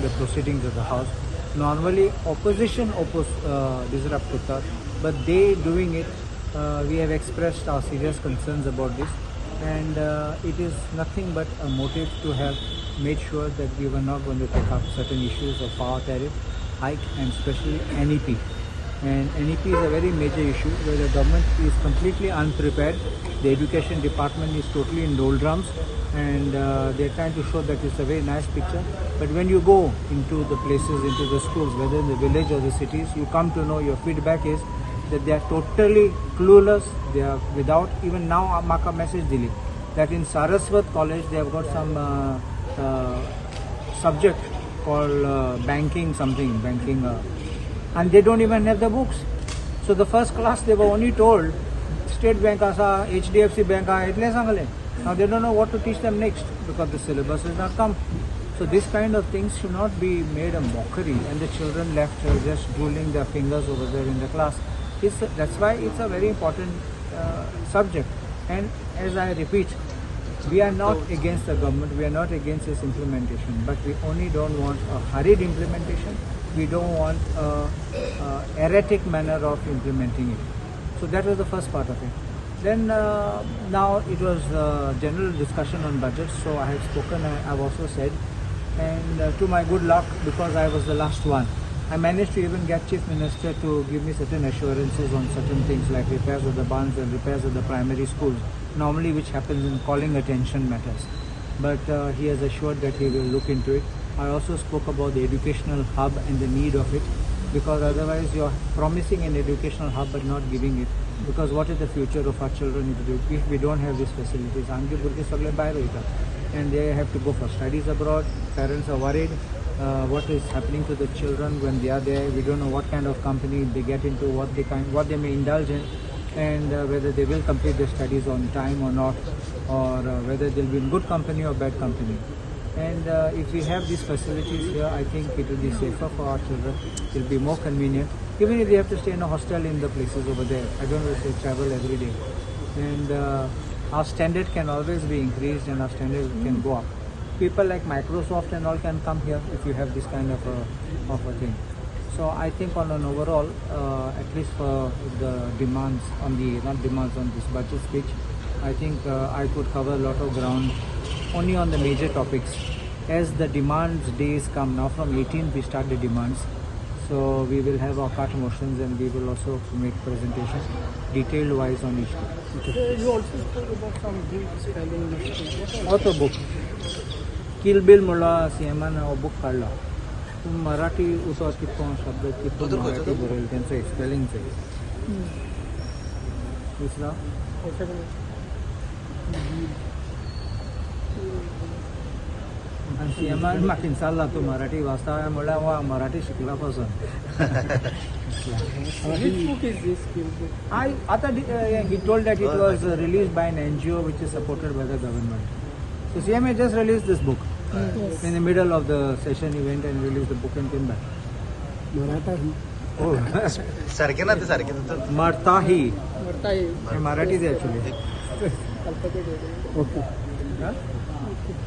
the proceedings of the House. Normally opposition disrupt होता, but they doing it, we have expressed our serious concerns about this, and it is nothing but a motive to have made sure that we were not going to take up certain issues of power tariff hike and especially NEP. And NEP is a very major issue where the government is completely unprepared. The education department is totally in doldrums, and they're trying to show that it's a very nice picture. But when you go into the places, into the schools, whether in the village or the cities, you come to know, your feedback is that they are totally clueless. They are without, even now Maka message dili, that in Saraswat College they have got some subject called banking, and they don't even have the books. So the first class they were only told State Bank asa, HDFC Bank etle sangale. Now they don't know what to teach them next because the syllabus has not come. So this kind of things should not be made a mockery, and the children left just drooling their fingers over there in the class. That's why it's a very important subject. And as I repeat, we are not against the government, we are not against its implementation, but we only don't want a hurried implementation. We don't want a erratic manner of implementing it. So that was the first part of it. Then now it was general discussion on budget, so I have spoken, I have also said, and to my good luck, because I was the last one, I managed to even get Chief Minister to give me certain assurances on certain things like repairs of the barns and repairs of the primary schools, normally which happens in calling attention matters. But he has assured that he will look into it. I also spoke about the educational hub and the need of it, because otherwise you are promising an educational hub but not giving it. Because what is the future of our children if we don't have these facilities? And they have to go for studies abroad. Parents are worried what is happening to the children when they are there. We don't know what kind of company they get into, what they may indulge in, and whether they will complete their studies on time or not, or whether they'll be in good company or bad company. And if we have these facilities here, I think it will be safer for our children. It will be more convenient. Even if they have to stay in a hostel in the places over there, I don't know if they travel every day. And our standard can always be increased, and our standard can go up. People like Microsoft and all can come here if you have this kind of a thing. So I think on an overall, at least for the demands on the, not demands on this budget speech, I think I could cover a lot of ground only on the major topics. As the demands days come, now from 18th we start the demands. So we will have our cart motions, and we will also make presentations detailed wise on each day. Okay. You also spoke about some Greek spelling. Auto book. Kilbil mula CMN a book काढला. Marathi उतो कितकोण शब्द कितकोण मराठी बरेल त्यांचे spelling चे. दूसरा. आणि CMN मागील चालला तो मराठी वाचता मला वा मराठी शिकला पासून. Which book is this? He told that it was released by an NGO which is supported by the government. So CMA just released this book. Yes. In the middle of the session, he went and released the book and came back. Marathi. Oh, Marathi. Marathi actually. Okay. Huh?